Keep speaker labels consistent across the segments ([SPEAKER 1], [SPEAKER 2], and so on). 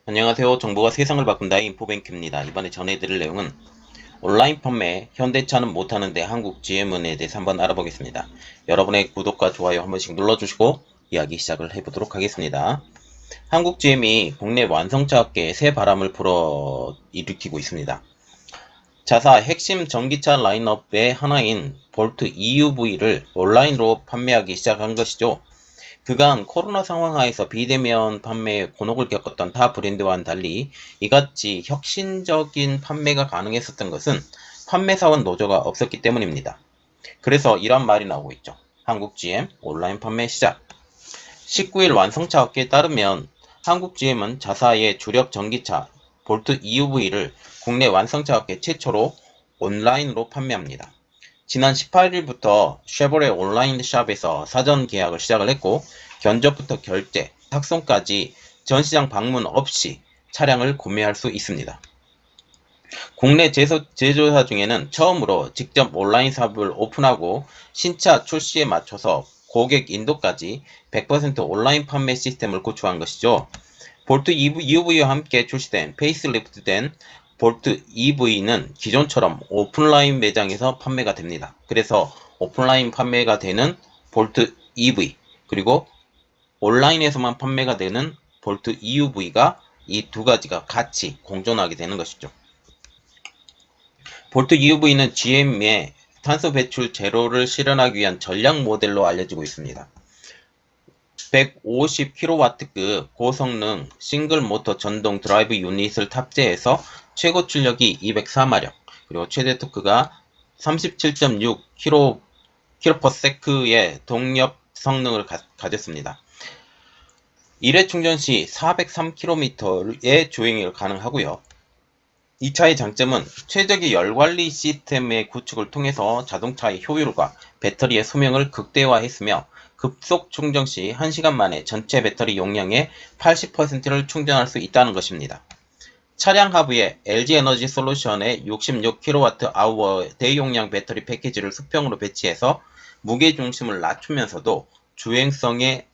[SPEAKER 1] 안녕하세요. 정보가 세상을 바꾼다 인포뱅크입니다. 이번에 전해드릴 내용은 온라인 판매, 현대차는 못하는데 한국 GM은에 대해서 한번 알아보겠습니다. 여러분의 구독과 좋아요 한 번씩 눌러주시고 이야기 시작을 해보도록 하겠습니다. 한국 GM이 국내 완성차 업계에 새 바람을 불어일으키고 있습니다. 자사 핵심 전기차 라인업의 하나인 볼트 EUV를 온라인으로 판매하기 시작한 것이죠. 그간 코로나 상황하에서 비대면 판매에 곤혹을 겪었던 타 브랜드와는 달리 이같이 혁신적인 판매가 가능했었던 것은 판매사원 노조가 없었기 때문입니다. 그래서 이런 말이 나오고 있죠. 한국 GM 온라인 판매 시작. 19일 완성차 업계에 따르면 한국 GM은 자사의 주력 전기차 볼트 EUV를 국내 완성차 업계 최초로 온라인으로 판매합니다. 지난 18일부터 쉐보레 온라인 샵에서 사전 계약을 시작을 했고 견적부터 결제, 탁송까지 전시장 방문 없이 차량을 구매할 수 있습니다. 국내 제조사 중에는 처음으로 직접 온라인 샵을 오픈하고 신차 출시에 맞춰서 고객 인도까지 100% 온라인 판매 시스템을 구축한 것이죠. 볼트 EV와 함께 출시된 페이스리프트된 볼트 EV는 기존처럼 오픈라인 매장에서 판매가 됩니다. 그래서 오픈라인 판매가 되는 볼트 EV 그리고 온라인에서만 판매가 되는 볼트 EUV가 이 두 가지가 같이 공존하게 되는 것이죠. 볼트 EUV는 GM의 탄소 배출 제로를 실현하기 위한 전략 모델로 알려지고 있습니다. 150kW급 고성능 싱글 모터 전동 드라이브 유닛을 탑재해서 최고 출력이 204마력, 그리고 최대 토크가 37.6kps의 동력 성능을 가졌습니다. 1회 충전 시 403km의 주행이 가능하고요. 이 차의 장점은 최적의 열관리 시스템의 구축을 통해서 자동차의 효율과 배터리의 수명을 극대화했으며 급속 충전 시 1시간 만에 전체 배터리 용량의 80%를 충전할 수 있다는 것입니다. 차량 하부에 LG에너지 솔루션의 66kWh 대용량 배터리 패키지를 수평으로 배치해서 무게중심을 낮추면서도 주행성의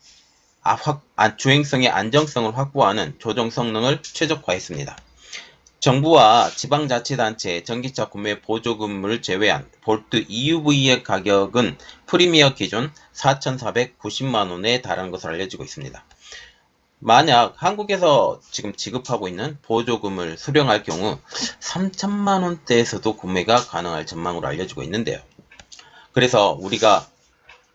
[SPEAKER 1] 안정성을 확보하는 조정 성능을 최적화했습니다. 정부와 지방자치단체의 전기차 구매 보조금을 제외한 볼트 EUV의 가격은 프리미어 기준 4,490만원에 달하는 것으로 알려지고 있습니다. 만약 한국에서 지금 지급하고 있는 보조금을 수령할 경우 3천만원대에서도 구매가 가능할 전망으로 알려지고 있는데요. 그래서 우리가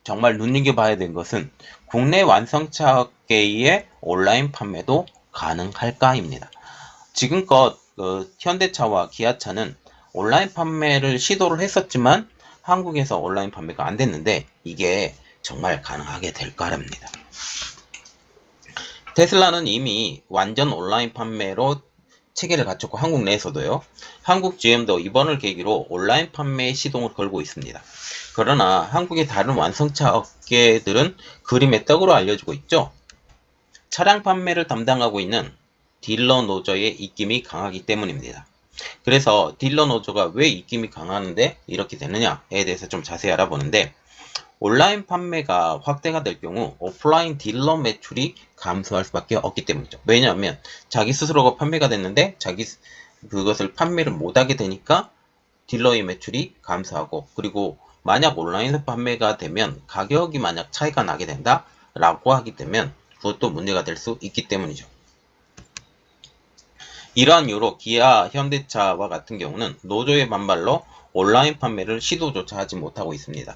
[SPEAKER 1] 정말 눈여겨봐야 되는 것은 국내 완성차계의 온라인 판매도 가능할까입니다. 지금껏 현대차와 기아차는 온라인 판매를 시도를 했었지만 한국에서 온라인 판매가 안 됐는데 이게 정말 가능하게 될 거랍니다. 테슬라는 이미 완전 온라인 판매로 체계를 갖췄고 한국 내에서도요. 한국 GM도 이번을 계기로 온라인 판매에 시동을 걸고 있습니다. 그러나 한국의 다른 완성차 업계들은 그림의 떡으로 알려지고 있죠. 차량 판매를 담당하고 있는 딜러 노조의 입김이 강하기 때문입니다. 그래서 딜러 노조가 왜 입김이 강하는데 이렇게 되느냐에 대해서 좀 자세히 알아보는데 온라인 판매가 확대가 될 경우 오프라인 딜러 매출이 감소할 수밖에 없기 때문이죠. 왜냐하면 자기 스스로가 판매가 됐는데 그것을 판매를 못하게 되니까 딜러의 매출이 감소하고, 그리고 만약 온라인에서 판매가 되면 가격이 만약 차이가 나게 된다 라고 하기 때문에 그것도 문제가 될 수 있기 때문이죠. 이러한 이유로 기아, 현대차와 같은 경우는 노조의 반발로 온라인 판매를 시도조차 하지 못하고 있습니다.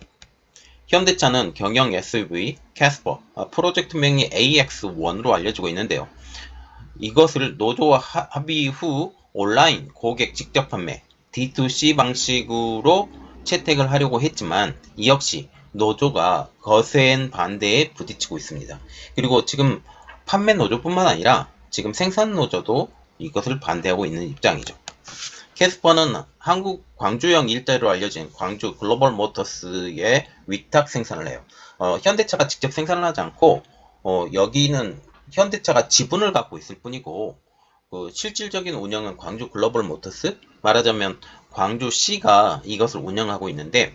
[SPEAKER 1] 현대차는 경영 SUV 캐스퍼, 프로젝트명이 AX1으로 알려지고 있는데요. 이것을 노조와 합의 후 온라인 고객 직접 판매 D2C 방식으로 채택을 하려고 했지만 이 역시 노조가 거센 반대에 부딪히고 있습니다. 그리고 지금 판매 노조뿐만 아니라 지금 생산 노조도 이것을 반대하고 있는 입장이죠. 캐스퍼는 한국 광주형 일대로 알려진 광주 글로벌 모터스의 위탁 생산을 해요. 현대차가 직접 생산을 하지 않고 여기는 현대차가 지분을 갖고 있을 뿐이고 실질적인 운영은 광주 글로벌 모터스, 말하자면 광주시가 이것을 운영하고 있는데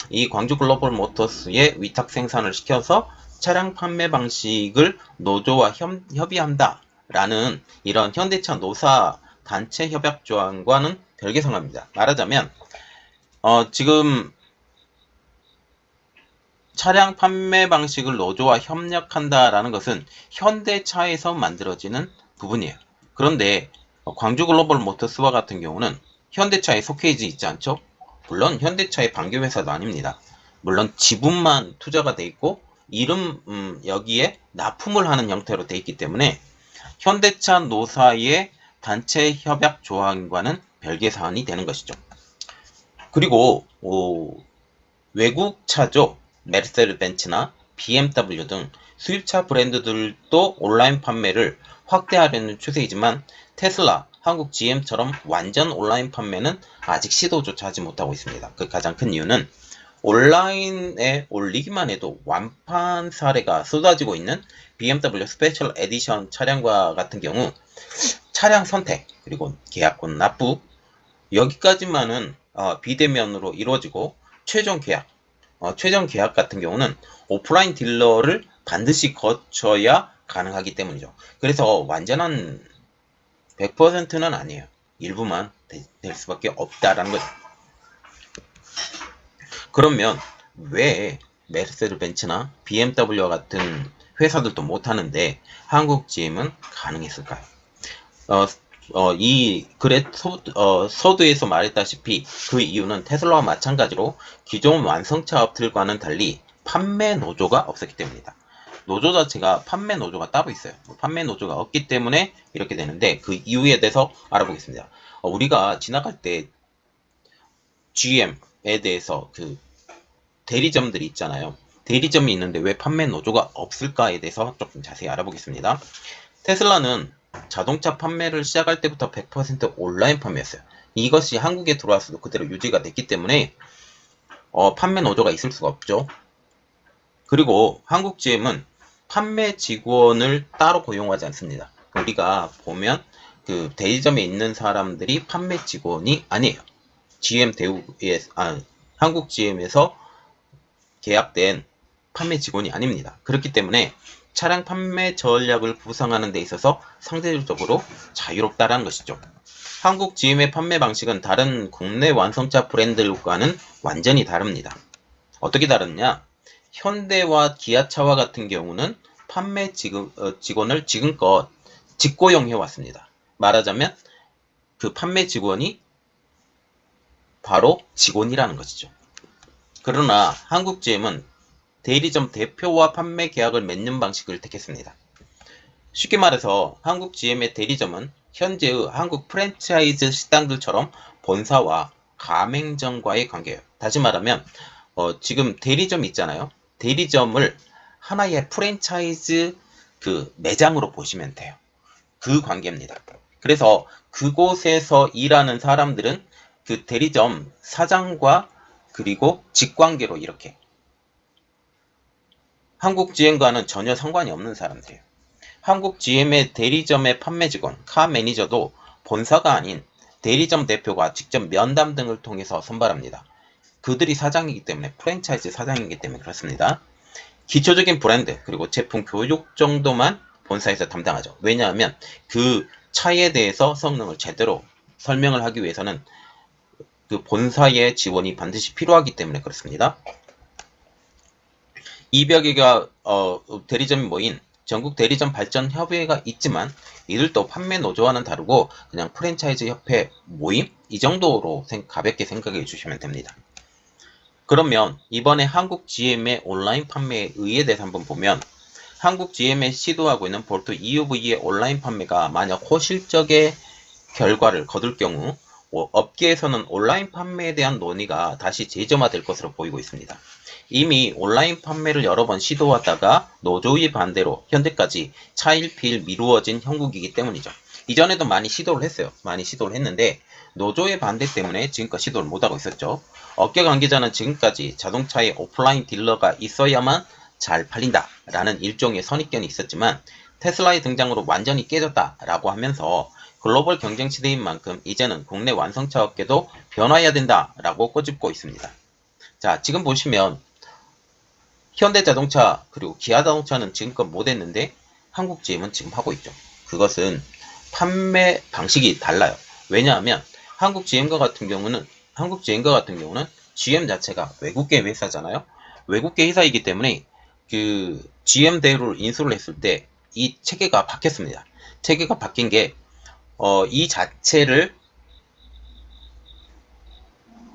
[SPEAKER 1] 이 광주 글로벌 모터스의 위탁 생산을 시켜서 차량 판매 방식을 노조와 협의한다 라는 이런 현대차 노사 단체 협약 조항과는 별개성합니다. 말하자면 지금 차량 판매 방식을 노조와 협력한다라는 것은 현대차에서 만들어지는 부분이에요. 그런데 광주 글로벌 모터스와 같은 경우는 현대차에 속해 있지 않죠? 물론 현대차의 반기회사도 아닙니다. 물론 지분만 투자가 돼 있고 이름 여기에 납품을 하는 형태로 돼 있기 때문에 현대차 노사의 단체 협약 조항과는 별개 사안이 되는 것이죠. 그리고 외국 차죠. 메르세르 벤츠나 BMW 등 수입차 브랜드들도 온라인 판매를 확대하려는 추세이지만 테슬라, 한국 GM처럼 완전 온라인 판매는 아직 시도조차 하지 못하고 있습니다. 그 가장 큰 이유는 온라인에 올리기만 해도 완판 사례가 쏟아지고 있는 BMW 스페셜 에디션 차량과 같은 경우 차량 선택, 그리고 계약권 납부 여기까지만은 비대면으로 이루어지고 최종 계약 같은 경우는 오프라인 딜러를 반드시 거쳐야 가능하기 때문이죠. 그래서 완전한 100%는 아니에요. 일부만 될 수밖에 없다라는 거죠. 그러면 왜 메르세르 벤츠나 BMW와 같은 회사들도 못하는데 한국 GM은 가능했을까요? 이 글의 서두에서 말했다시피 그 이유는 테슬라와 마찬가지로 기존 완성차 업들과는 달리 판매 노조가 없었기 때문이다. 노조 자체가 판매 노조가 따로 있어요. 판매 노조가 없기 때문에 이렇게 되는데 그 이유에 대해서 알아보겠습니다. 우리가 지나갈 때 GM에 대해서 그 대리점들이 있잖아요. 대리점이 있는데 왜 판매 노조가 없을까에 대해서 조금 자세히 알아보겠습니다. 테슬라는 자동차 판매를 시작할 때부터 100% 온라인 판매였어요. 이것이 한국에 들어왔어도 그대로 유지가 됐기 때문에 판매 노조가 있을 수가 없죠. 그리고 한국 GM은 판매 직원을 따로 고용하지 않습니다. 우리가 보면 그 대리점에 있는 사람들이 판매 직원이 아니에요. 한국 GM에서 계약된 판매 직원이 아닙니다. 그렇기 때문에 차량 판매 전략을 구상하는 데 있어서 상대적으로 자유롭다라는 것이죠. 한국 GM의 판매 방식은 다른 국내 완성차 브랜드들과는 완전히 다릅니다. 어떻게 다르냐? 현대와 기아차와 같은 경우는 판매 직원을 지금껏 직고용해 왔습니다. 말하자면 그 판매 직원이 바로 직원이라는 것이죠. 그러나 한국 GM은 대리점 대표와 판매 계약을 맺는 방식을 택했습니다. 쉽게 말해서 한국 GM의 대리점은 현재의 한국 프랜차이즈 식당들처럼 본사와 가맹점과의 관계예요. 다시 말하면 지금 대리점이 있잖아요. 대리점을 하나의 프랜차이즈 그 매장으로 보시면 돼요. 그 관계입니다. 그래서 그곳에서 일하는 사람들은 그 대리점 사장과 그리고 직관계로 이렇게 한국 GM과는 전혀 상관이 없는 사람들이에요. 한국 GM의 대리점의 판매 직원, 카 매니저도 본사가 아닌 대리점 대표가 직접 면담 등을 통해서 선발합니다. 그들이 사장이기 때문에 프랜차이즈 사장이기 때문에 그렇습니다. 기초적인 브랜드 그리고 제품 교육 정도만 본사에서 담당하죠. 왜냐하면 그 차에 대해서 성능을 제대로 설명을 하기 위해서는 그 본사의 지원이 반드시 필요하기 때문에 그렇습니다. 200여 개가 대리점이 모인 전국 대리점 발전 협의회가 있지만 이들도 판매 노조와는 다르고 그냥 프랜차이즈 협회 모임 이 정도로 가볍게 생각해 주시면 됩니다. 그러면 이번에 한국 GM의 온라인 판매의 의의에 대해서 한번 보면 한국 GM에 시도하고 있는 볼트 EUV의 온라인 판매가 만약 호실적의 결과를 거둘 경우 업계에서는 온라인 판매에 대한 논의가 다시 재점화될 것으로 보이고 있습니다. 이미 온라인 판매를 여러 번 시도하다가 노조의 반대로 현재까지 차일피일 미루어진 형국이기 때문이죠. 이전에도 많이 시도를 했어요. 많이 시도를 했는데 노조의 반대 때문에 지금껏 시도를 못하고 있었죠. 업계 관계자는 지금까지 자동차에 오프라인 딜러가 있어야만 잘 팔린다라는 일종의 선입견이 있었지만 테슬라의 등장으로 완전히 깨졌다라고 하면서 글로벌 경쟁 시대인 만큼 이제는 국내 완성차 업계도 변화해야 된다라고 꼬집고 있습니다. 자, 지금 보시면 현대자동차 그리고 기아자동차는 지금껏 못했는데 한국 GM은 지금 하고 있죠. 그것은 판매 방식이 달라요. 왜냐하면 한국 GM과 같은 경우는 GM 자체가 외국계 회사잖아요. 외국계 회사이기 때문에 그 GM 대우를 인수를 했을 때 이 체계가 바뀌었습니다. 체계가 바뀐 게 이 자체를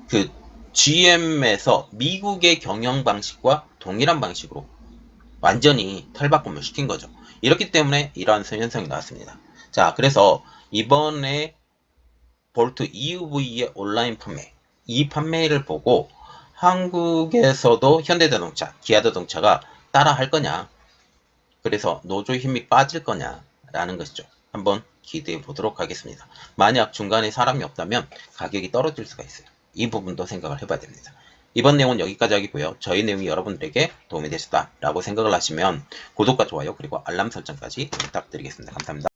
[SPEAKER 1] 그 GM에서 미국의 경영 방식과 동일한 방식으로 완전히 탈바꿈을 시킨 거죠. 이렇기 때문에 이러한 현상이 나왔습니다. 자, 그래서 이번에 볼트 EUV의 온라인 판매, 이 판매를 보고 한국에서도 현대자동차, 기아자동차가 따라 할 거냐, 그래서 노조 힘이 빠질 거냐라는 것이죠. 한번 기대해 보도록 하겠습니다. 만약 중간에 사람이 없다면 가격이 떨어질 수가 있어요. 이 부분도 생각을 해봐야 됩니다. 이번 내용은 여기까지 하겠고요. 저희 내용이 여러분들에게 도움이 되셨다라고 생각을 하시면 구독과 좋아요 그리고 알람 설정까지 부탁드리겠습니다. 감사합니다.